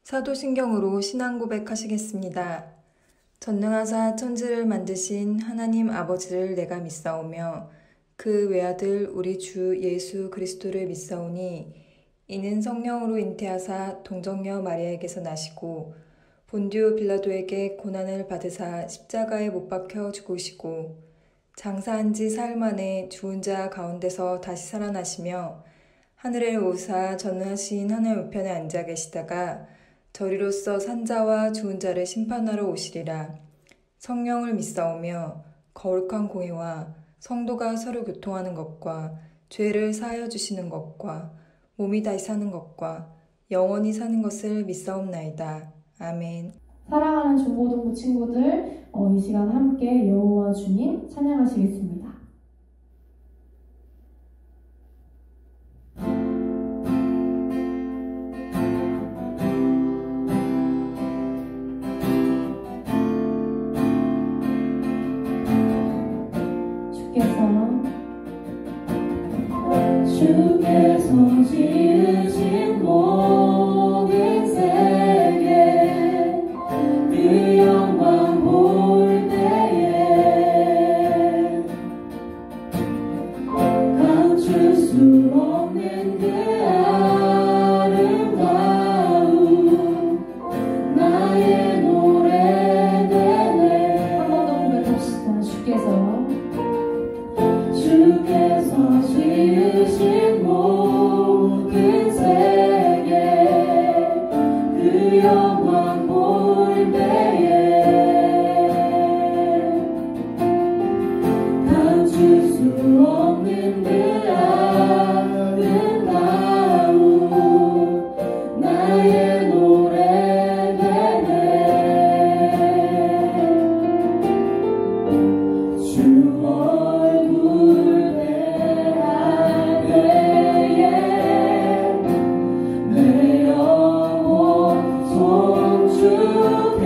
사도신경으로 신앙 고백하시겠습니다. 전능하사 천지를 만드신 하나님 아버지를 내가 믿사오며 그 외아들 우리 주 예수 그리스도를 믿사오니 이는 성령으로 잉태하사 동정녀 마리아에게서 나시고 본디오 빌라도에게 고난을 받으사 십자가에 못 박혀 죽으시고 장사한 지 사흘 만에 죽은 자 가운데서 다시 살아나시며 하늘에 오사 전능하신 하늘 우편에 앉아 계시다가 저리로서 산자와 죽은 자를 심판하러 오시리라. 성령을 믿사오며 거룩한 공회와 성도가 서로 교통하는 것과 죄를 사하여 주시는 것과 몸이 다시 사는 것과 영원히 사는 것을 믿사옵나이다. 아멘. 사랑하는 중고등부 친구들, 이 시간 함께 여호와 주님 찬양하시겠습니다. 주께서 지으신 모든 세계 그 영광 볼 때에 감출 수 없는 그 아름다움 나의 노래 되네. 한 번 더 고백합시다. 주께서 지으신 모든 세계 그 영광 볼 때에 감출 수 없는 그 아름다움 나의 노래 되네. 주 얼굴 대할 때에 내 영혼 송축해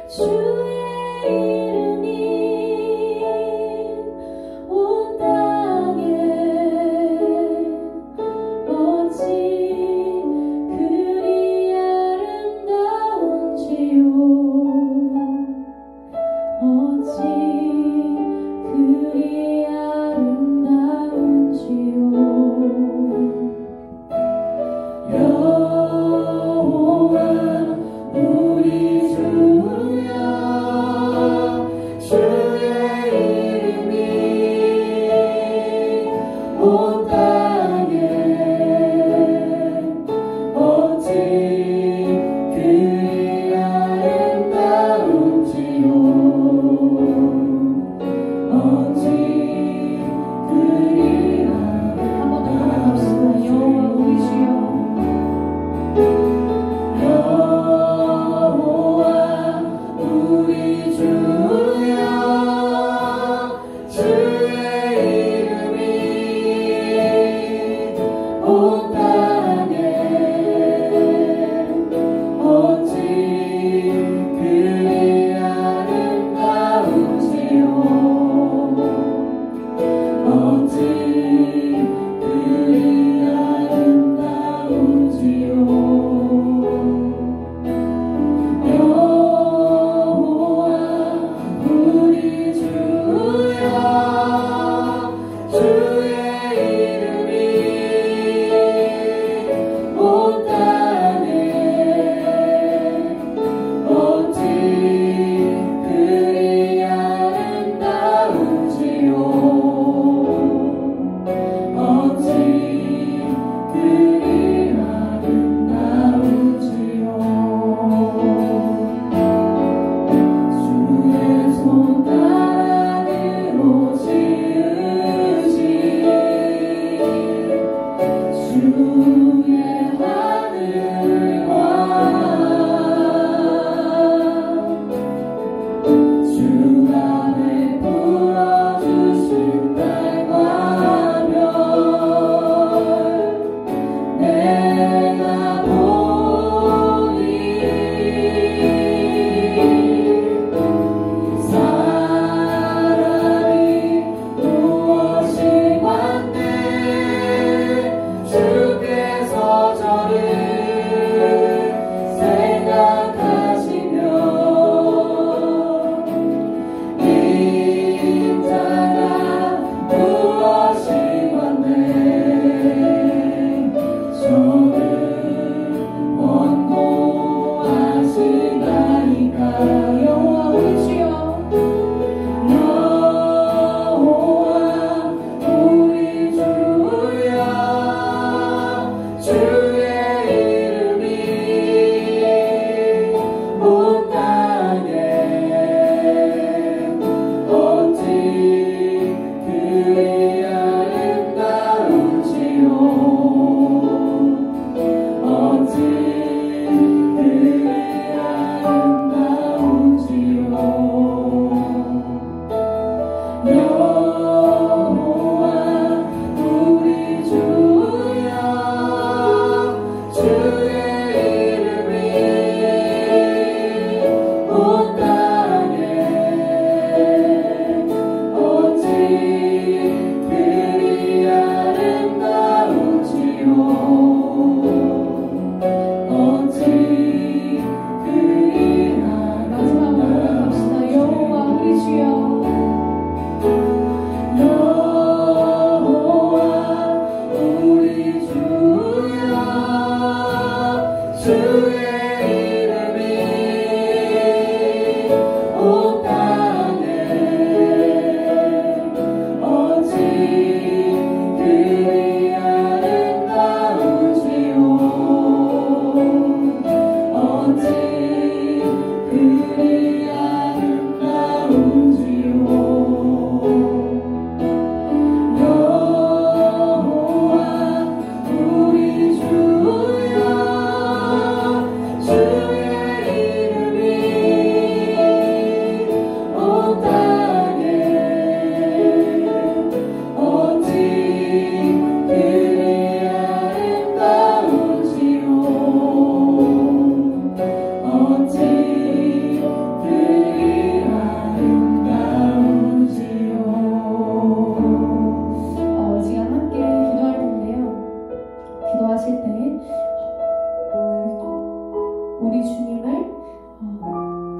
주의 이름이 온 땅에 어찌 그리 아름다운지요. 어찌 그리 아름다운지요. 여호와 우리 주여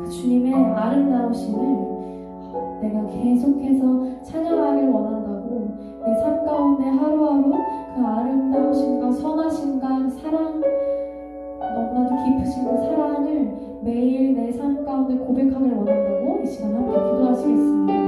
주님의 아름다우심을 내가 계속해서 찬양하길 원한다고 내 삶 가운데 하루하루 그 아름다우심과 선하심과 사랑, 너무나도 깊으신 그 사랑을 매일 내 삶 가운데 고백하길 원한다고 이 시간 함께 기도하시겠습니다.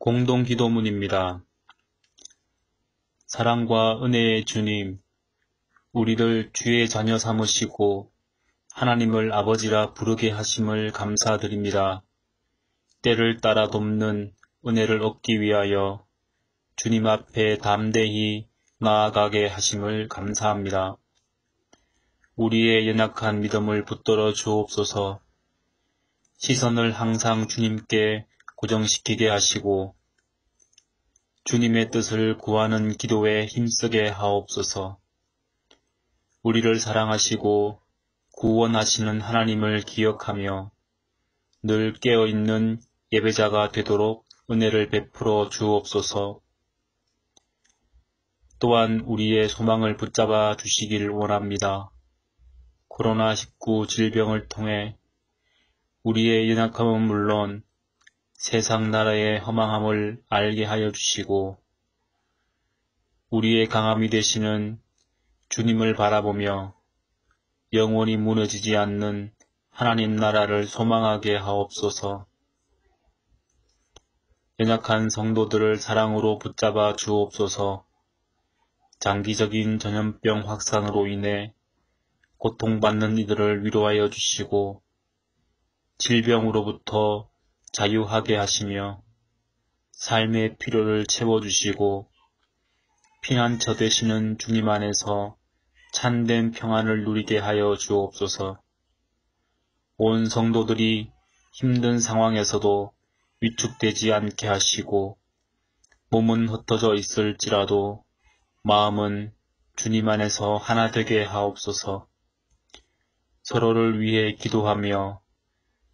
공동 기도문입니다. 사랑과 은혜의 주님, 우리를 주의 자녀 삼으시고 하나님을 아버지라 부르게 하심을 감사드립니다. 때를 따라 돕는 은혜를 얻기 위하여 주님 앞에 담대히 나아가게 하심을 감사합니다. 우리의 연약한 믿음을 붙들어 주옵소서. 시선을 항상 주님께 고정시키게 하시고 주님의 뜻을 구하는 기도에 힘쓰게 하옵소서. 우리를 사랑하시고 구원하시는 하나님을 기억하며 늘 깨어있는 예배자가 되도록 은혜를 베풀어 주옵소서. 또한 우리의 소망을 붙잡아 주시길 원합니다. 코로나19 질병을 통해 우리의 연약함은 물론 세상 나라의 허망함을 알게 하여 주시고 우리의 강함이 되시는 주님을 바라보며 영원히 무너지지 않는 하나님 나라를 소망하게 하옵소서. 연약한 성도들을 사랑으로 붙잡아 주옵소서. 장기적인 전염병 확산으로 인해 고통받는 이들을 위로하여 주시고 질병으로부터 자유하게 하시며 삶의 필요를 채워주시고 피난처 되시는 주님 안에서 참된 평안을 누리게 하여 주옵소서. 온 성도들이 힘든 상황에서도 위축되지 않게 하시고 몸은 흩어져 있을지라도 마음은 주님 안에서 하나 되게 하옵소서. 서로를 위해 기도하며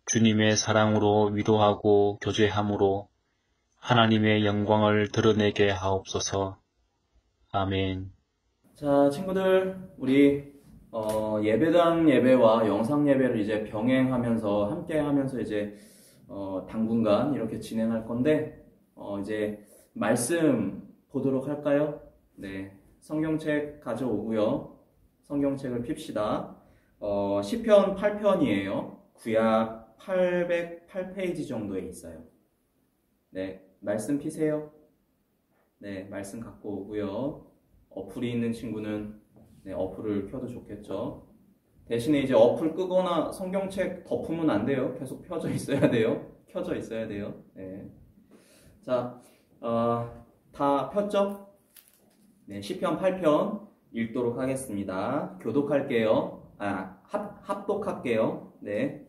주님의 사랑으로 위로하고 교제함으로 하나님의 영광을 드러내게 하옵소서. 아멘. 자, 친구들, 우리 예배당 예배와 영상 예배를 이제 병행하면서 함께 하면서 이제 당분간 이렇게 진행할 건데 이제 말씀 보도록 할까요? 네, 성경책 가져오고요. 성경책을 핍시다. 시편 8편이에요. 구약 808페이지 정도에 있어요. 네, 말씀 피세요. 네, 말씀 갖고 오고요. 어플이 있는 친구는 네, 어플을 켜도 좋겠죠. 대신에 이제 어플 끄거나 성경책 덮으면 안 돼요. 계속 펴져 있어야 돼요. 켜져 있어야 돼요. 네. 자, 다 폈죠? 네, 시편 8편 읽도록 하겠습니다. 교독할게요. 합독할게요. 네.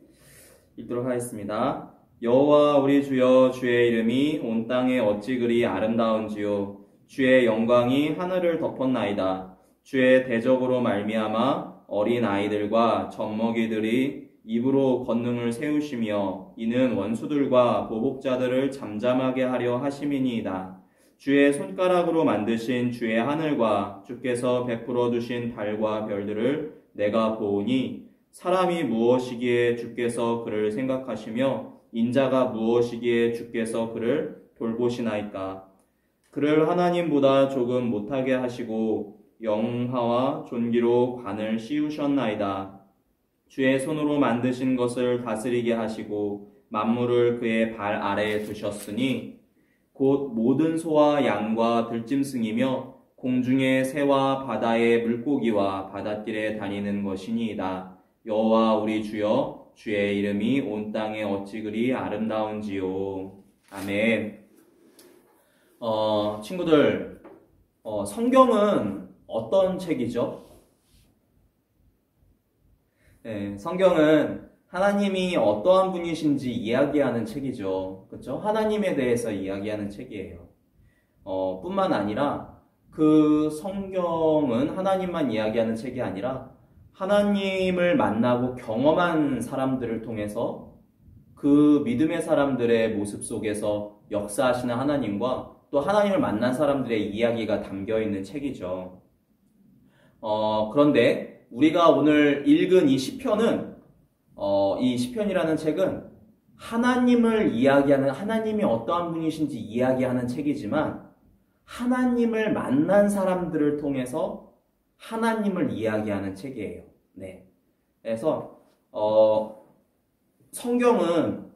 읽도록 하겠습니다. 여호와 우리 주여, 주의 이름이 온 땅에 어찌 그리 아름다운지요. 주의 영광이 하늘을 덮었나이다. 주의 대적으로 말미암아 어린 아이들과 젖먹이들이 입으로 권능을 세우시며 이는 원수들과 보복자들을 잠잠하게 하려 하심이니이다. 주의 손가락으로 만드신 주의 하늘과 주께서 베풀어 두신 달과 별들을 내가 보오니 사람이 무엇이기에 주께서 그를 생각하시며 인자가 무엇이기에 주께서 그를 돌보시나이까. 그를 하나님보다 조금 못하게 하시고 영화와 존귀로 관을 씌우셨나이다. 주의 손으로 만드신 것을 다스리게 하시고 만물을 그의 발 아래에 두셨으니 곧 모든 소와 양과 들짐승이며 공중의 새와 바다의 물고기와 바닷길에 다니는 것이니이다. 여호와 우리 주여 주의 이름이 온 땅에 어찌 그리 아름다운지요. 아멘. 친구들, 성경은 어떤 책이죠? 네, 성경은 하나님이 어떠한 분이신지 이야기하는 책이죠. 그렇죠? 하나님에 대해서 이야기하는 책이에요. 뿐만 아니라 그 성경은 하나님만 이야기하는 책이 아니라 하나님을 만나고 경험한 사람들을 통해서 그 믿음의 사람들의 모습 속에서 역사하시는 하나님과 또 하나님을 만난 사람들의 이야기가 담겨 있는 책이죠. 그런데 우리가 오늘 읽은 이 시편은 이 시편이라는 책은 하나님을 이야기하는, 하나님이 어떠한 분이신지 이야기하는 책이지만 하나님을 만난 사람들을 통해서 하나님을 이야기하는 책이에요. 네. 그래서 성경은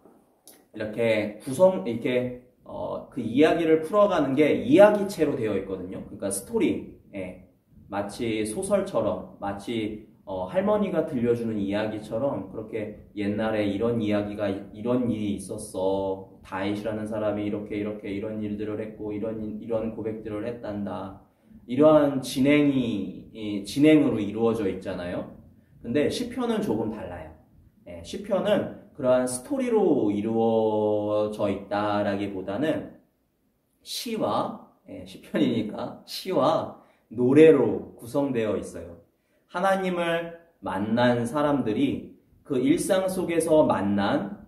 이렇게 그 이야기를 풀어가는 게 이야기체로 되어 있거든요. 그러니까 스토리, 마치 소설처럼, 마치 할머니가 들려주는 이야기처럼 그렇게 옛날에 이런 일이 있었어. 다윗이라는 사람이 이런 일들을 했고 이런 고백들을 했단다. 이러한 진행으로 이루어져 있잖아요. 근데 시편은 조금 달라요. 시편은 그러한 스토리로 이루어져 있다라기보다는 시편이니까 시와 노래로 구성되어 있어요. 하나님을 만난 사람들이 그 일상 속에서 만난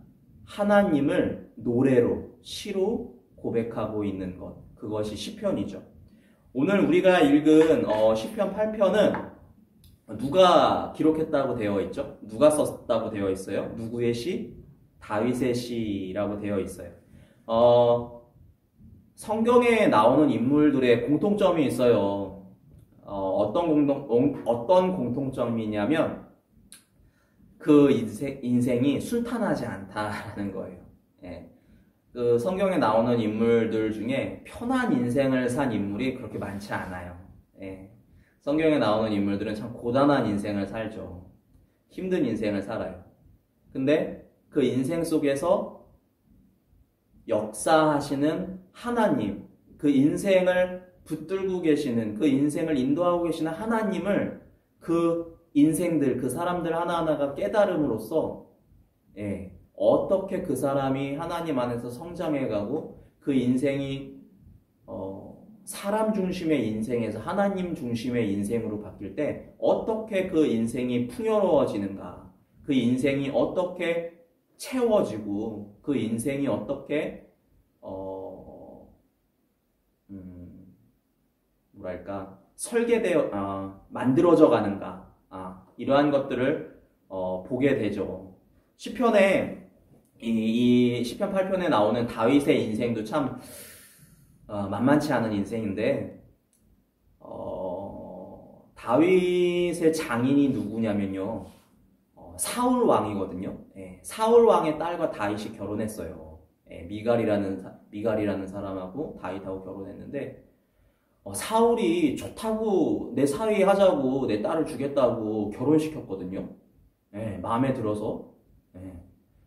하나님을 노래로, 시로 고백하고 있는 것, 그것이 시편이죠. 오늘 우리가 읽은 시편 8편은 누가 기록했다고 되어 있죠? 누가 썼다고 되어 있어요? 누구의 시? 다윗의 시라고 되어 있어요. 성경에 나오는 인물들의 공통점이 있어요. 어떤 공통점이냐면 그 인생이 순탄하지 않다라는 거예요. 그 성경에 나오는 인물들 중에 편한 인생을 산 인물이 그렇게 많지 않아요. 성경에 나오는 인물들은 참 고단한 인생을 살죠. 힘든 인생을 살아요. 근데 그 인생 속에서 역사하시는 하나님, 그 인생을 붙들고 계시는, 그 인생을 인도하고 계시는 하나님을 그 인생들, 그 사람들 하나하나가 깨달음으로써 어떻게 그 사람이 하나님 안에서 성장해가고 그 인생이 사람 중심의 인생에서 하나님 중심의 인생으로 바뀔 때 어떻게 그 인생이 풍요로워지는가, 그 인생이 어떻게 채워지고 그 인생이 어떻게 만들어져 가는가, 이러한 것들을 보게 되죠. 시편에 이 시편 8편에 나오는 다윗의 인생도 참 만만치 않은 인생인데, 다윗의 장인이 누구냐면요, 사울 왕이거든요. 사울 왕의 딸과 다윗이 결혼했어요. 미갈이라는 사람하고 다윗하고 결혼했는데, 사울이 좋다고 내 사위 하자고 내 딸을 주겠다고 결혼시켰거든요. 마음에 들어서.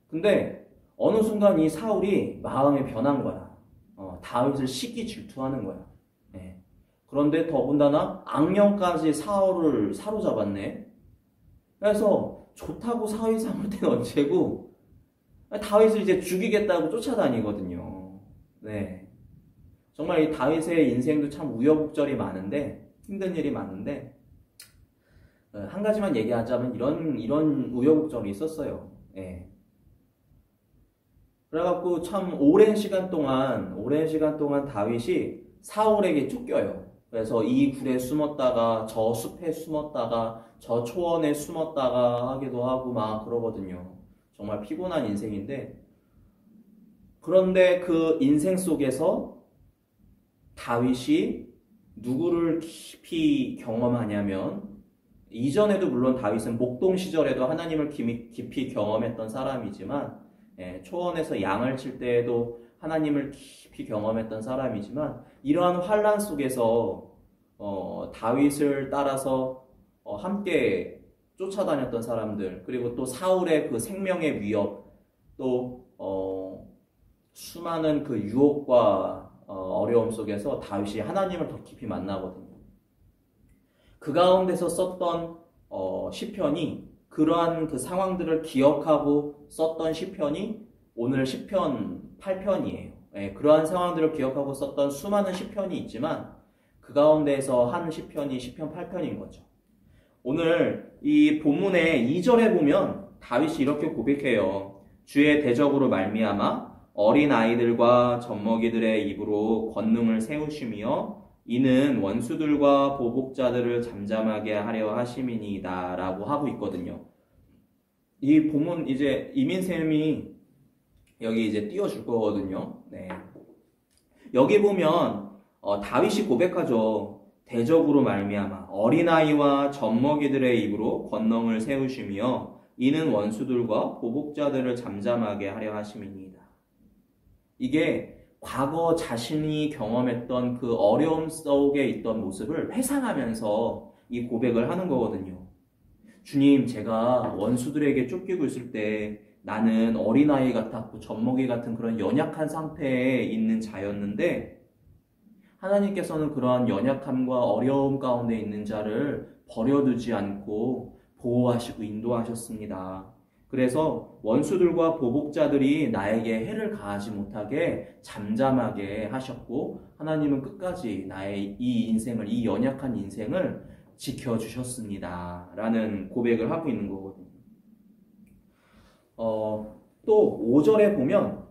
근데 어느 순간 이 사울이 마음이 변한 거야. 다윗을 시기 질투하는 거야. 그런데 더군다나 악령까지 사울을 사로잡았네. 그래서 좋다고 사위 삼을 때는 언제고 다윗을 이제 죽이겠다고 쫓아다니거든요. 정말 이 다윗의 인생도 참 우여곡절이 많은데, 힘든 일이 많은데, 한 가지만 얘기하자면 이런 우여곡절이 있었어요. 그래갖고 참 오랜 시간 동안 다윗이 사울에게 쫓겨요. 그래서 이 굴에 숨었다가 저 숲에 숨었다가 저 초원에 숨었다가 하기도 하고 막 그러거든요. 정말 피곤한 인생인데, 그런데 그 인생 속에서 다윗이 누구를 깊이 경험하냐면, 이전에도 물론 다윗은 목동 시절에도 하나님을 깊이 경험했던 사람이지만, 초원에서 양을 칠 때에도 하나님을 깊이 경험했던 사람이지만, 이러한 환난 속에서 다윗을 따라서 함께 쫓아다녔던 사람들, 그리고 또 사울의 그 생명의 위협, 또 수많은 그 유혹과 어려움 속에서 다윗이 하나님을 더 깊이 만나거든요. 그 가운데서 썼던 시편이, 그러한 그 상황들을 기억하고 썼던 시편이 오늘 시편 8편이에요. 예, 그러한 상황들을 기억하고 썼던 수많은 시편이 있지만 그 가운데에서 한 시편이 시편 8편인 거죠. 오늘 이 본문의 2절에 보면 다윗이 이렇게 고백해요. 주의 대적으로 말미암아 어린 아이들과 젖먹이들의 입으로 권능을 세우시며 이는 원수들과 보복자들을 잠잠하게 하려 하심이니이다 라고 하고 있거든요. 이 본문 이제 이민쌤이 여기 이제 띄워줄 거거든요. 네. 여기 보면 다윗이 고백하죠. 대적으로 말미암아 어린아이와 젖먹이들의 입으로 권능을 세우시며 이는 원수들과 보복자들을 잠잠하게 하려 하심이니이다. 이게 과거 자신이 경험했던 그 어려움 속에 있던 모습을 회상하면서 이 고백을 하는 거거든요. 주님, 제가 원수들에게 쫓기고 있을 때 나는 어린아이 같았고 젖먹이 같은 그런 연약한 상태에 있는 자였는데 하나님께서는 그러한 연약함과 어려움 가운데 있는 자를 버려두지 않고 보호하시고 인도하셨습니다. 그래서 원수들과 보복자들이 나에게 해를 가하지 못하게 잠잠하게 하셨고 하나님은 끝까지 나의 이 인생을, 이 연약한 인생을 지켜주셨습니다. 라는 고백을 하고 있는 거거든요. 또 5절에 보면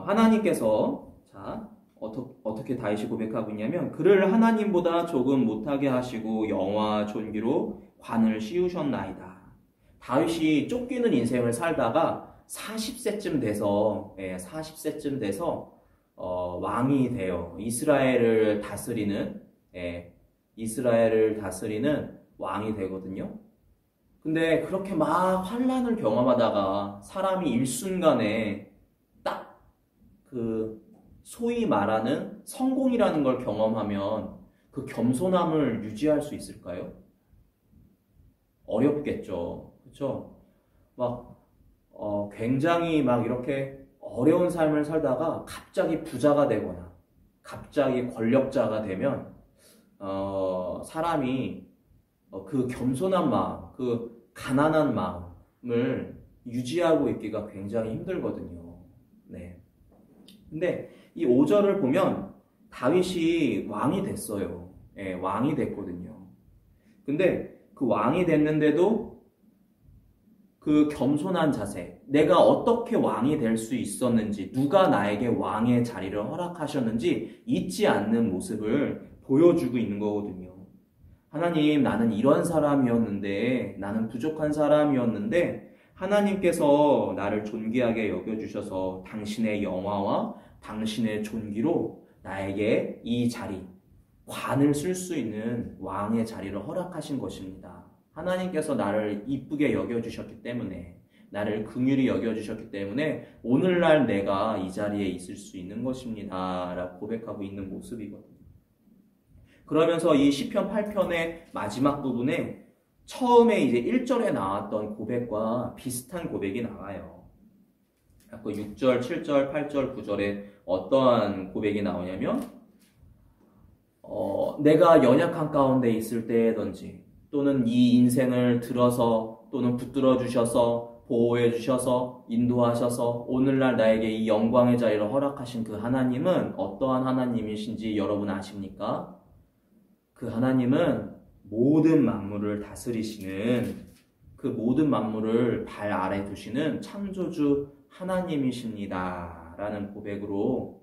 하나님께서 어떻게 다윗이 고백하고 있냐면 그를 하나님보다 조금 못하게 하시고 영화 존귀로 관을 씌우셨나이다. 다윗이 쫓기는 인생을 살다가 40세쯤 돼서 왕이 돼요. 이스라엘을 다스리는 왕이 되거든요. 근데 그렇게 막 환난을 경험하다가 사람이 일순간에 딱 그 소위 말하는 성공이라는 걸 경험하면 그 겸손함을 유지할 수 있을까요? 어렵겠죠. 그렇죠? 굉장히 막 이렇게 어려운 삶을 살다가 갑자기 부자가 되거나 갑자기 권력자가 되면 사람이 그 겸손한 마음, 그 가난한 마음을 유지하고 있기가 굉장히 힘들거든요. 네. 근데 이 5절을 보면 다윗이 왕이 됐어요. 예, 왕이 됐거든요. 근데 그 왕이 됐는데도 그 겸손한 자세, 내가 어떻게 왕이 될 수 있었는지, 누가 나에게 왕의 자리를 허락하셨는지 잊지 않는 모습을 보여주고 있는 거거든요. 하나님, 나는 이런 사람이었는데, 나는 부족한 사람이었는데 하나님께서 나를 존귀하게 여겨주셔서 당신의 영화와 당신의 존귀로 나에게 이 자리, 관을 쓸 수 있는 왕의 자리를 허락하신 것입니다. 하나님께서 나를 이쁘게 여겨주셨기 때문에, 나를 긍휼히 여겨주셨기 때문에 오늘날 내가 이 자리에 있을 수 있는 것입니다 라고 고백하고 있는 모습이거든요. 그러면서 이 시편 8편의 마지막 부분에 처음에 이제 1절에 나왔던 고백과 비슷한 고백이 나와요. 아까 6절, 7절, 8절, 9절에 어떠한 고백이 나오냐면 내가 연약한 가운데 있을 때든지 또는 이 인생을 들어서 또는 붙들어 주셔서 보호해 주셔서 인도하셔서 오늘날 나에게 이 영광의 자리를 허락하신 그 하나님은 어떠한 하나님이신지 여러분 아십니까? 그 하나님은 모든 만물을 다스리시는, 그 모든 만물을 발 아래 두시는 창조주 하나님이십니다 라는 고백으로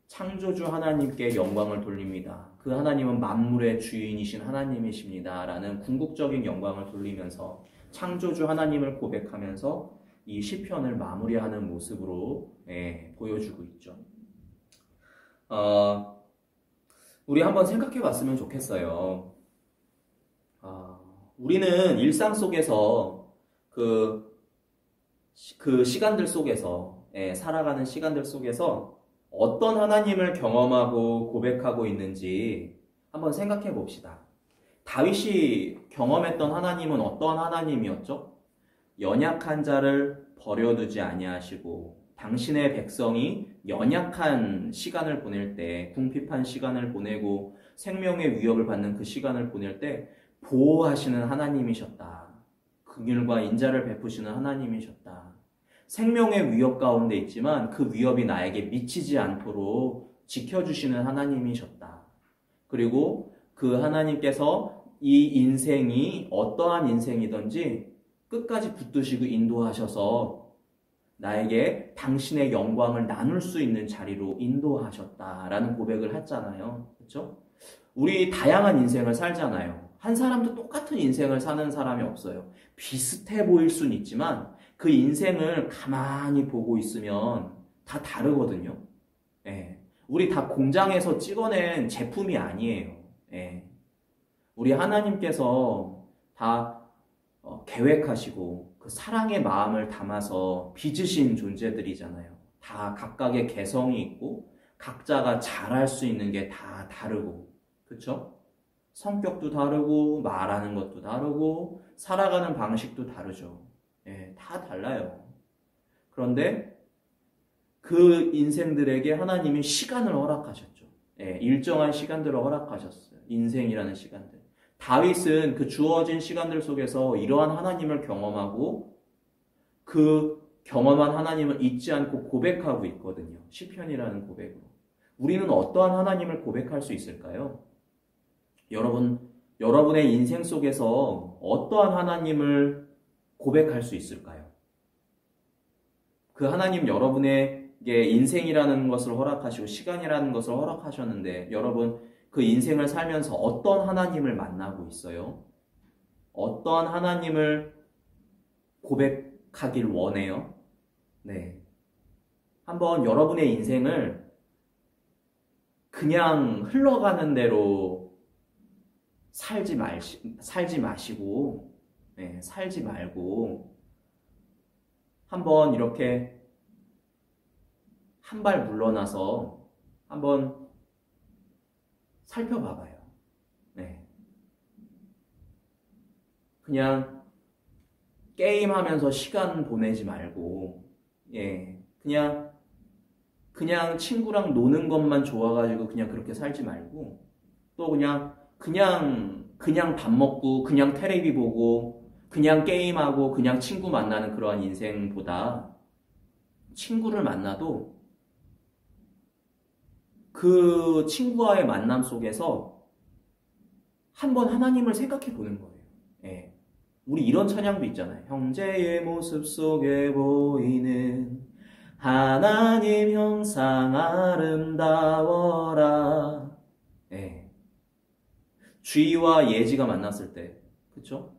창조주 하나님께 영광을 돌립니다. 그 하나님은 만물의 주인이신 하나님이십니다 라는 궁극적인 영광을 돌리면서 창조주 하나님을 고백하면서 이 시편을 마무리하는 모습으로 보여주고 있죠. 우리 한번 생각해 봤으면 좋겠어요. 우리는 일상 속에서 그 시간들 속에서 살아가는 시간들 속에서 어떤 하나님을 경험하고 고백하고 있는지 한번 생각해 봅시다. 다윗이 경험했던 하나님은 어떤 하나님이었죠? 연약한 자를 버려두지 아니하시고 당신의 백성이 연약한 시간을 보낼 때, 궁핍한 시간을 보내고 생명의 위협을 받는 그 시간을 보낼 때 보호하시는 하나님이셨다. 긍휼과 인자를 베푸시는 하나님이셨다. 생명의 위협 가운데 있지만 그 위협이 나에게 미치지 않도록 지켜주시는 하나님이셨다. 그리고 그 하나님께서 이 인생이 어떠한 인생이든지 끝까지 붙드시고 인도하셔서 나에게 당신의 영광을 나눌 수 있는 자리로 인도하셨다라는 고백을 했잖아요. 그렇죠? 우리 다양한 인생을 살잖아요. 한 사람도 똑같은 인생을 사는 사람이 없어요. 비슷해 보일 수는 있지만 그 인생을 가만히 보고 있으면 다 다르거든요. 예. 우리 다 공장에서 찍어낸 제품이 아니에요. 예. 우리 하나님께서 다 계획하시고 그 사랑의 마음을 담아서 빚으신 존재들이잖아요. 다 각각의 개성이 있고 각자가 잘할 수 있는 게 다 다르고, 그렇죠? 성격도 다르고 말하는 것도 다르고 살아가는 방식도 다르죠. 예, 다 달라요. 그런데 그 인생들에게 하나님이 시간을 허락하셨죠. 예, 일정한 시간들을 허락하셨어요. 인생이라는 시간들. 다윗은 그 주어진 시간들 속에서 이러한 하나님을 경험하고 그 경험한 하나님을 잊지 않고 고백하고 있거든요. 시편이라는 고백으로. 우리는 어떠한 하나님을 고백할 수 있을까요? 여러분의 인생 속에서 어떠한 하나님을 고백할 수 있을까요? 그 하나님 여러분에게 인생이라는 것을 허락하시고 시간이라는 것을 허락하셨는데 여러분 그 인생을 살면서 어떤 하나님을 만나고 있어요? 어떤 하나님을 고백하길 원해요? 네. 한번 여러분의 인생을 그냥 흘러가는 대로 살지 마시고, 네, 살지 말고, 한번 이렇게 한 발 물러나서 한번 살펴봐봐요. 네. 그냥 게임하면서 시간 보내지 말고, 예, 그냥 친구랑 노는 것만 좋아가지고 그냥 그렇게 살지 말고, 또 그냥 밥 먹고, 그냥 테레비 보고, 그냥 게임하고, 그냥 친구 만나는 그러한 인생보다 친구를 만나도 그 친구와의 만남 속에서 한번 하나님을 생각해 보는 거예요. 예. 우리 이런 찬양도 있잖아요. 형제의 모습 속에 보이는 하나님 형상 아름다워라. 예. 주희와 예지가 만났을 때, 그쵸?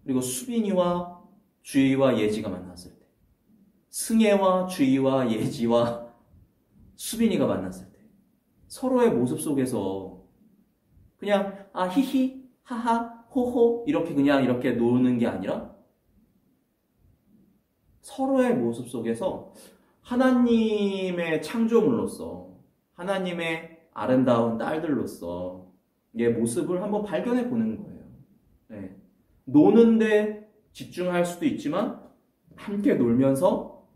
그리고 수빈이와 주희와 예지가 만났을 때, 승혜와 주희와 예지와 수빈이가 만났을 때, 서로의 모습 속에서 그냥 히히, 하하, 호호 이렇게 그냥 이렇게 노는 게 아니라 서로의 모습 속에서 하나님의 창조물로서 하나님의 아름다운 딸들로서 의 모습을 한번 발견해 보는 거예요. 네. 노는데 집중할 수도 있지만 함께 놀면서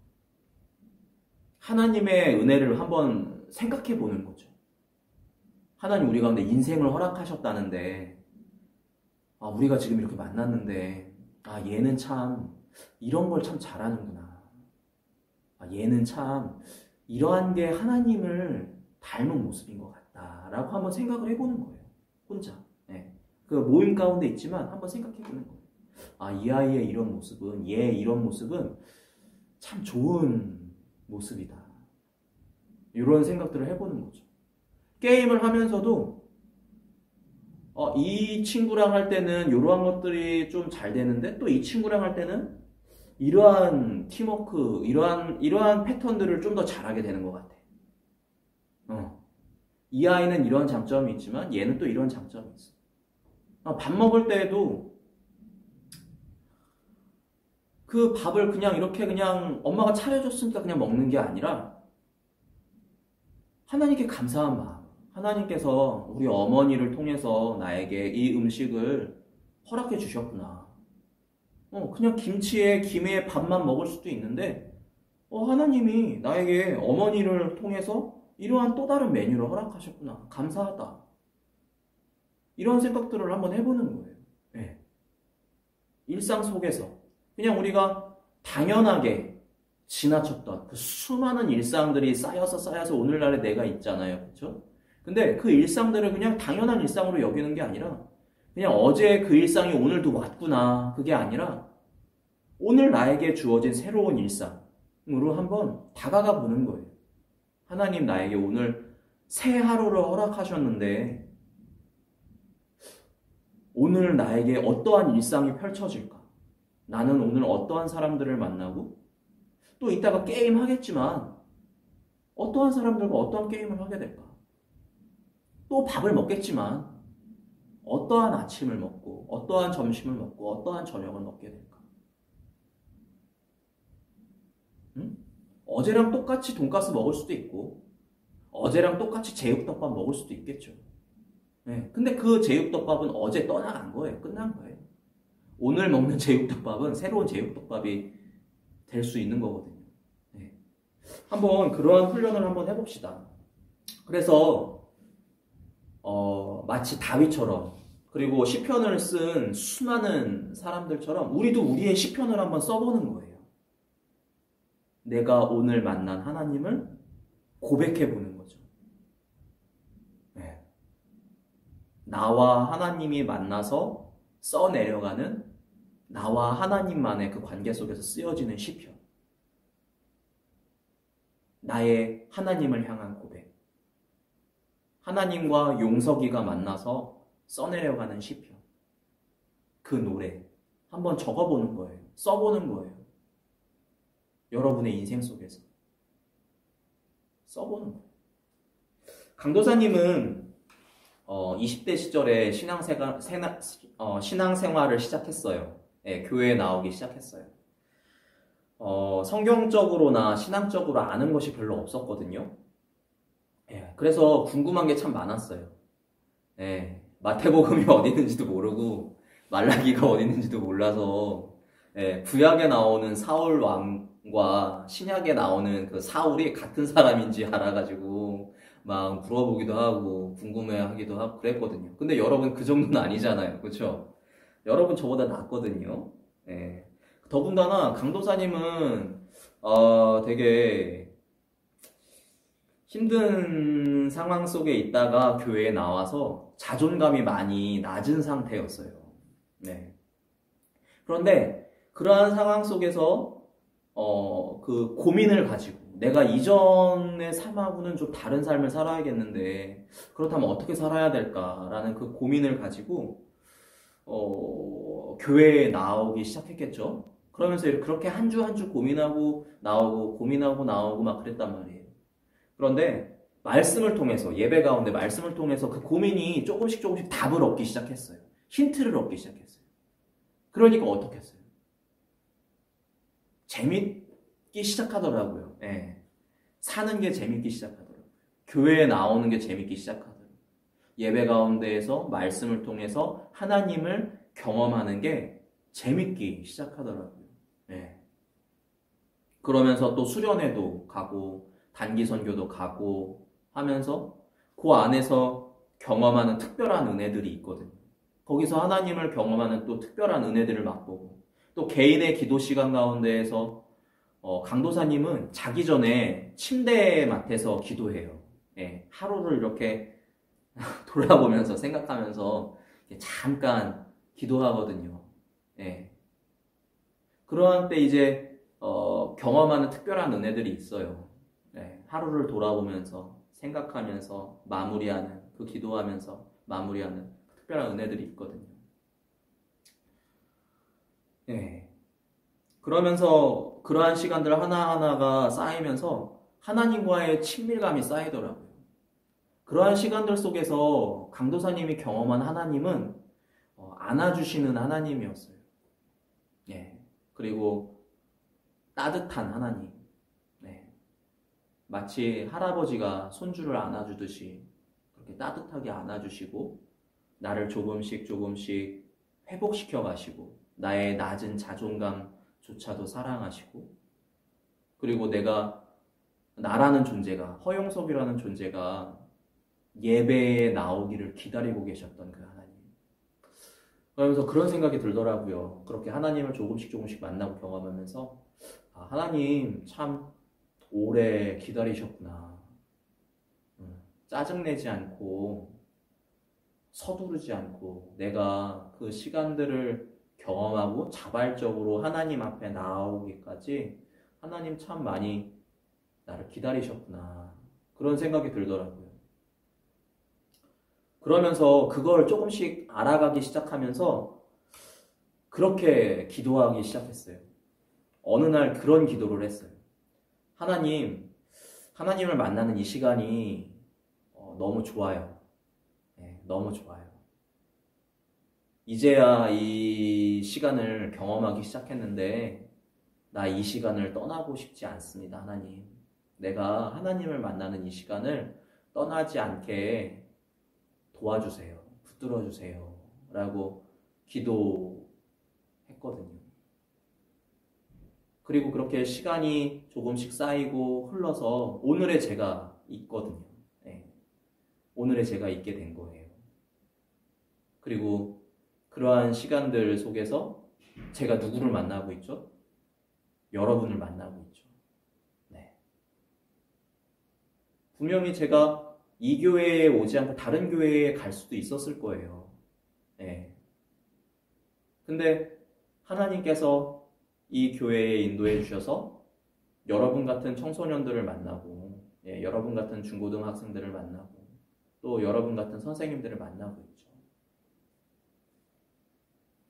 하나님의 은혜를 한번 생각해 보는 거죠. 하나님 우리 가운데 인생을 허락하셨다는데 우리가 지금 이렇게 만났는데 얘는 참 이런 걸 참 잘하는구나. 얘는 참 이러한 게 하나님을 닮은 모습인 것 같다라고 한번 생각을 해보는 거예요. 혼자. 네. 그 모임 가운데 있지만 한번 생각해 보는 거예요. 이 아이의 이런 모습은, 얘의 이런 모습은 참 좋은 모습이다. 이런 생각들을 해보는 거죠. 게임을 하면서도 이 친구랑 할 때는 이러한 것들이 좀 잘 되는데 또 이 친구랑 할 때는 이러한 팀워크, 이러한 패턴들을 좀 더 잘하게 되는 것 같아. 이 아이는 이런 장점이 있지만 얘는 또 이런 장점이 있어. 밥 먹을 때에도 그 밥을 그냥 이렇게 그냥 엄마가 차려줬으니까 그냥 먹는 게 아니라 하나님께 감사한 마음, 하나님께서 우리 어머니를 통해서 나에게 이 음식을 허락해 주셨구나. 그냥 김에 밥만 먹을 수도 있는데, 하나님이 나에게 어머니를 통해서 이러한 또 다른 메뉴를 허락하셨구나. 감사하다. 이런 생각들을 한번 해보는 거예요. 네. 일상 속에서 그냥 우리가 당연하게 지나쳤던 그 수많은 일상들이 쌓여서 오늘날의 내가 있잖아요. 그렇죠? 근데 그 일상들을 그냥 당연한 일상으로 여기는 게 아니라 그냥 어제 그 일상이 오늘도 왔구나. 그게 아니라 오늘 나에게 주어진 새로운 일상으로 한번 다가가 보는 거예요. 하나님 나에게 오늘 새 하루를 허락하셨는데 오늘 나에게 어떠한 일상이 펼쳐질까? 나는 오늘 어떠한 사람들을 만나고 또 이따가 게임 하겠지만 어떠한 사람들과 어떠한 게임을 하게 될까? 또 밥을 먹겠지만 어떠한 아침을 먹고 어떠한 점심을 먹고 어떠한 저녁을 먹게 될까? 어제랑 똑같이 돈가스 먹을 수도 있고 어제랑 똑같이 제육덮밥 먹을 수도 있겠죠. 네, 근데 그 제육덮밥은 어제 떠나간 거예요. 끝난 거예요. 오늘 먹는 제육덮밥은 새로운 제육덮밥이 될 수 있는 거거든요. 네. 한번 그러한 훈련을 한번 해봅시다. 그래서 마치 다윗처럼 그리고 시편을 쓴 수많은 사람들처럼 우리도 우리의 시편을 한번 써보는 거예요. 내가 오늘 만난 하나님을 고백해보는 거죠. 네. 나와 하나님이 만나서 써내려가는 나와 하나님만의 그 관계 속에서 쓰여지는 시편. 나의 하나님을 향한 고백. 하나님과 용석이가 만나서 써내려가는 시편. 그 노래 한번 적어보는 거예요. 써보는 거예요. 여러분의 인생 속에서 써보는 거예요. 강도사님은 20대 시절에 신앙생활을 시작했어요. 네, 교회에 나오기 시작했어요. 성경적으로나 신앙적으로 아는 것이 별로 없었거든요. 네, 그래서 궁금한 게 참 많았어요. 네, 마태복음이 어디 있는지도 모르고 말라기가 어디 있는지도 몰라서 구약에 나오는 사울 왕과 신약에 나오는 그 사울이 같은 사람인지 알아가지고 막 물어보기도 하고 궁금해하기도 하고 그랬거든요. 근데 여러분 그 정도는 아니잖아요. 그렇죠? 여러분 저보다 낫거든요. 예. 더군다나 강도사님은 되게 힘든 상황 속에 있다가 교회에 나와서 자존감이 많이 낮은 상태였어요. 네. 그런데 그러한 상황 속에서 그 고민을 가지고 내가 이전의 삶하고는 좀 다른 삶을 살아야겠는데 그렇다면 어떻게 살아야 될까라는 그 고민을 가지고 교회에 나오기 시작했겠죠. 그러면서 그렇게 한 주 한 주 고민하고 나오고 고민하고 나오고 막 그랬단 말이에요. 그런데 말씀을 통해서 예배 가운데 말씀을 통해서 그 고민이 조금씩 답을 얻기 시작했어요. 힌트를 얻기 시작했어요. 그러니까 어떻게 했어요? 재밌기 시작하더라고요. 예. 사는 게 재밌기 시작하더라고요. 교회에 나오는 게 재밌기 시작하더라고요. 예배 가운데에서 말씀을 통해서 하나님을 경험하는 게 재밌기 시작하더라고요. 예. 그러면서 또 수련회도 가고 단기 선교도 가고 하면서 그 안에서 경험하는 특별한 은혜들이 있거든요. 거기서 하나님을 경험하는 또 특별한 은혜들을 맛보고 또 개인의 기도 시간 가운데에서 강도사님은 자기 전에 침대 맡에서 기도해요. 예, 하루를 이렇게 돌아보면서 생각하면서 잠깐 기도하거든요. 예. 그러한 때 이제 경험하는 특별한 은혜들이 있어요. 예, 하루를 돌아보면서 생각하면서 마무리하는 그 기도하면서 마무리하는 특별한 은혜들이 있거든요. 예. 그러면서 그러한 시간들 하나하나가 쌓이면서 하나님과의 친밀감이 쌓이더라고요. 그러한 시간들 속에서 강도사님이 경험한 하나님은 안아주시는 하나님이었어요. 예. 그리고 따뜻한 하나님. 네. 마치 할아버지가 손주를 안아주듯이 그렇게 따뜻하게 안아주시고 나를 조금씩 조금씩 회복시켜 가시고 나의 낮은 자존감조차도 사랑하시고 그리고 내가 나라는 존재가 허용석이라는 존재가 예배에 나오기를 기다리고 계셨던 그 하나님. 그러면서 그런 생각이 들더라고요. 그렇게 하나님을 조금씩 조금씩 만나고 경험하면서 하나님 참 오래 기다리셨구나. 짜증내지 않고 서두르지 않고 내가 그 시간들을 경험하고 자발적으로 하나님 앞에 나오기까지 하나님 참 많이 나를 기다리셨구나. 그런 생각이 들더라고요. 그러면서 그걸 조금씩 알아가기 시작하면서 그렇게 기도하기 시작했어요. 어느 날 그런 기도를 했어요. 하나님을 만나는 이 시간이 너무 좋아요. 네, 너무 좋아요. 이제야 이 시간을 경험하기 시작했는데 나 이 시간을 떠나고 싶지 않습니다. 하나님. 내가 하나님을 만나는 이 시간을 떠나지 않게 도와주세요. 붙들어주세요. 라고 기도했거든요. 그리고 그렇게 시간이 조금씩 쌓이고 흘러서 오늘의 제가 있거든요. 네. 오늘의 제가 있게 된 거예요. 그리고 그러한 시간들 속에서 제가 누구를 만나고 있죠? 여러분을 만나고 있죠. 네. 분명히 제가 이 교회에 오지 않고 다른 교회에 갈 수도 있었을 거예요. 네. 근데 하나님께서 이 교회에 인도해 주셔서 여러분 같은 청소년들을 만나고 여러분 같은 중고등학생들을 만나고 또 여러분 같은 선생님들을 만나고 있죠.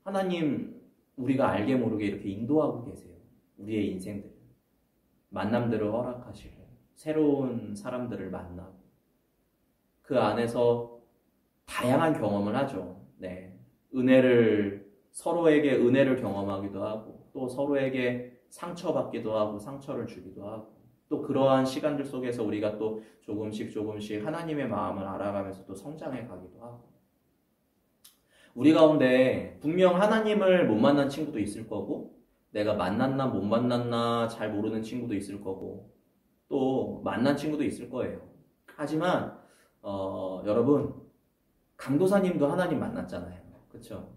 하나님 우리가 알게 모르게 이렇게 인도하고 계세요. 우리의 인생들 만남들을 허락하시고 새로운 사람들을 만나고 그 안에서 다양한 경험을 하죠. 네. 서로에게 은혜를 경험하기도 하고 또 서로에게 상처받기도 하고 상처를 주기도 하고 또 그러한 시간들 속에서 우리가 또 조금씩 하나님의 마음을 알아가면서 또 성장해 가기도 하고 우리 가운데 분명 하나님을 못 만난 친구도 있을 거고 내가 만났나 못 만났나 잘 모르는 친구도 있을 거고 또 만난 친구도 있을 거예요. 하지만 여러분 강도사님도 하나님 만났잖아요. 그렇죠?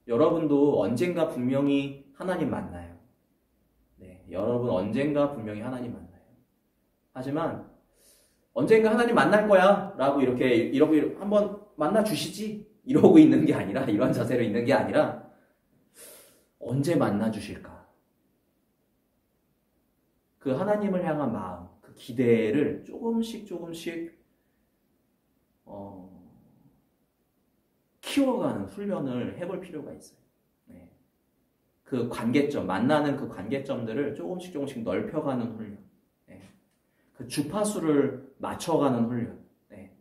여러분도 언젠가 분명히 하나님 만나요. 네, 여러분 언젠가 분명히 하나님 만나요. 하지만 언젠가 하나님 만날 거야 라고 이렇게 한번 만나 주시지 이러고 있는 게 아니라 이런 자세로 있는 게 아니라 언제 만나 주실까? 그 하나님을 향한 마음, 그 기대를 조금씩 키워가는 훈련을 해볼 필요가 있어요. 네. 그 관계점, 만나는 그 관계점들을 조금씩 넓혀가는 훈련. 네. 그 주파수를 맞춰가는 훈련. 네.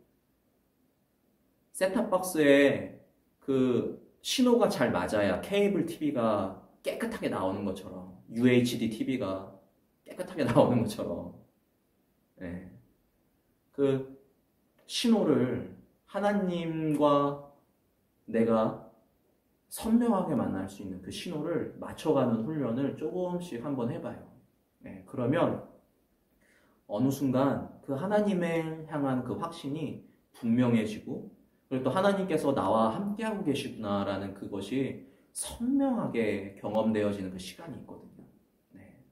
셋탑박스에 그 신호가 잘 맞아야 케이블 TV가 깨끗하게 나오는 것처럼 UHD TV가 깨끗하게 나오는 것처럼 네. 그 신호를 하나님과 내가 선명하게 만날 수 있는 그 신호를 맞춰가는 훈련을 조금씩 한번 해봐요. 네. 그러면 어느 순간 그 하나님을 향한 그 확신이 분명해지고 그리고 또 하나님께서 나와 함께하고 계시구나라는 그것이 선명하게 경험되어지는 그 시간이 있거든요. 네.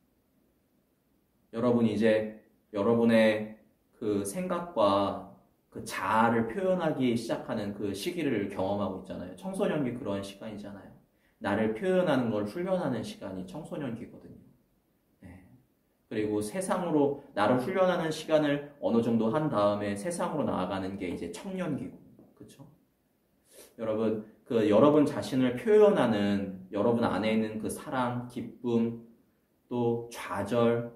여러분이 이제 여러분의 그 생각과 그 자아를 표현하기 시작하는 그 시기를 경험하고 있잖아요. 청소년기 그런 시간이잖아요. 나를 표현하는 걸 훈련하는 시간이 청소년기거든요. 네. 그리고 세상으로 나를 훈련하는 시간을 어느 정도 한 다음에 세상으로 나아가는 게 이제 청년기고. 그렇죠? 여러분 자신을 표현하는 여러분 안에 있는 그 사랑, 기쁨, 또 좌절,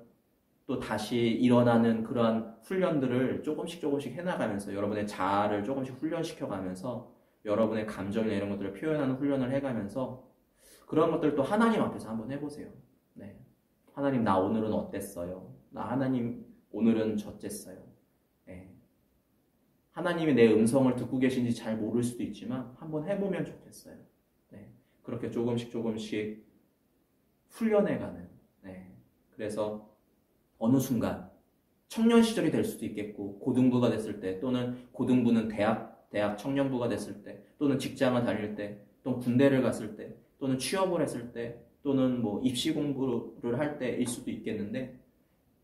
또 다시 일어나는 그러한 훈련들을 조금씩 해나가면서 여러분의 자아를 조금씩 훈련시켜가면서 여러분의 감정이나 이런 것들을 표현하는 훈련을 해가면서 그런 것들을 또 하나님 앞에서 한번 해보세요. 네. 하나님 나 오늘은 어땠어요? 나 하나님 오늘은 저쨌어요. 네. 하나님이 내 음성을 듣고 계신지 잘 모를 수도 있지만 한번 해보면 좋겠어요. 네, 그렇게 조금씩 훈련해가는. 네, 그래서 어느 순간 청년 시절이 될 수도 있겠고, 고등부가 됐을 때, 또는 고등부는 대학 청년부가 됐을 때, 또는 직장을 다닐 때, 또는 군대를 갔을 때, 또는 취업을 했을 때, 또는 뭐 입시 공부를 할 때일 수도 있겠는데,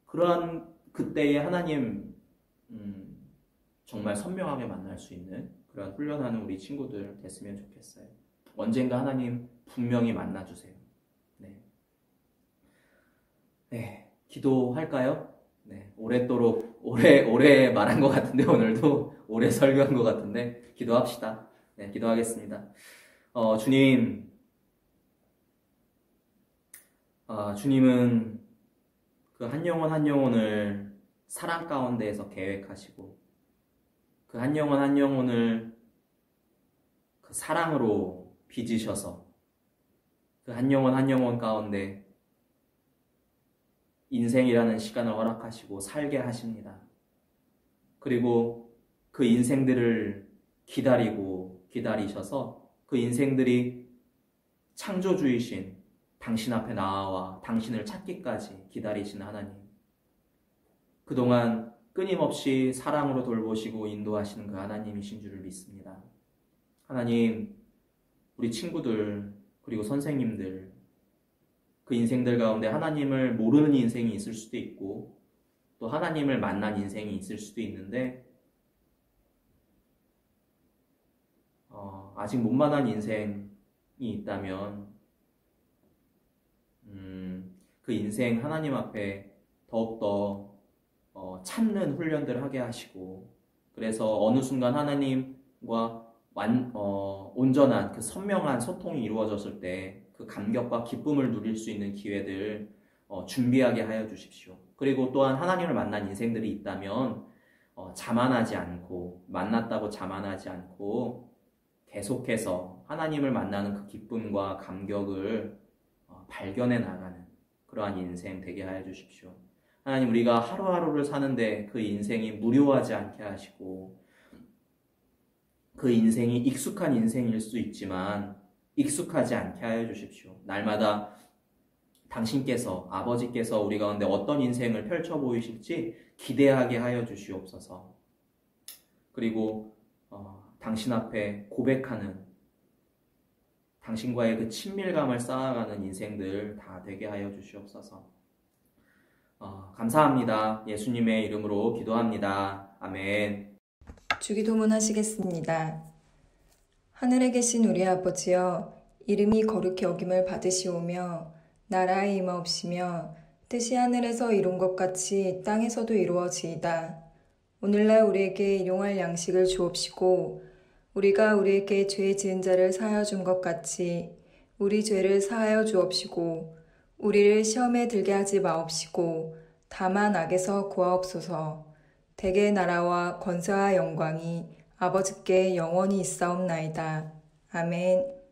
그러한 그때의 하나님 정말 선명하게 만날 수 있는 그런 훈련하는 우리 친구들 됐으면 좋겠어요. 언젠가 하나님 분명히 만나주세요. 네, 네, 기도할까요? 네, 오래 말한 것 같은데, 오늘도 오래 설교한 것 같은데, 기도합시다. 네, 기도하겠습니다. 주님은 그 한 영혼을 사랑 가운데에서 계획하시고, 그 한 영혼을 그 사랑으로 빚으셔서, 그 한 영혼 가운데 인생이라는 시간을 허락하시고 살게 하십니다. 그리고 그 인생들을 기다리셔서 그 인생들이 창조주이신 당신 앞에 나와 당신을 찾기까지 기다리시는 하나님. 그동안 끊임없이 사랑으로 돌보시고 인도하시는 그 하나님이신 줄을 믿습니다. 하나님, 우리 친구들 그리고 선생님들, 그 인생들 가운데 하나님을 모르는 인생이 있을 수도 있고, 또 하나님을 만난 인생이 있을 수도 있는데, 아직 못 만난 인생이 있다면 그 인생 하나님 앞에 더욱더 참는 훈련들을 하게 하시고, 그래서 어느 순간 하나님과 온전한 그 선명한 소통이 이루어졌을 때 그 감격과 기쁨을 누릴 수 있는 기회들 준비하게 하여 주십시오. 그리고 또한 하나님을 만난 인생들이 있다면 만났다고 자만하지 않고 계속해서 하나님을 만나는 그 기쁨과 감격을 발견해 나가는 그러한 인생 되게 하여 주십시오. 하나님, 우리가 하루하루를 사는데 그 인생이 무료하지 않게 하시고, 그 인생이 익숙한 인생일 수 있지만 익숙하지 않게 하여 주십시오. 날마다 당신께서, 아버지께서 우리 가운데 어떤 인생을 펼쳐 보이실지 기대하게 하여 주시옵소서. 그리고 당신 앞에 고백하는, 당신과의 그 친밀감을 쌓아가는 인생들 다 되게 하여 주시옵소서. 감사합니다. 예수님의 이름으로 기도합니다. 아멘. 주기도문 하시겠습니다. 하늘에 계신 우리 아버지여, 이름이 거룩히 여김을 받으시오며 나라의 임하옵시며 뜻이 하늘에서 이룬 것 같이 땅에서도 이루어지이다. 오늘날 우리에게 일용할 양식을 주옵시고, 우리가 우리에게 죄 지은 자를 사하여 준 것 같이 우리 죄를 사하여 주옵시고, 우리를 시험에 들게 하지 마옵시고 다만 악에서 구하옵소서. 대개 나라와 권세와 영광이 아버지께 영원히 있사옵나이다. 아멘.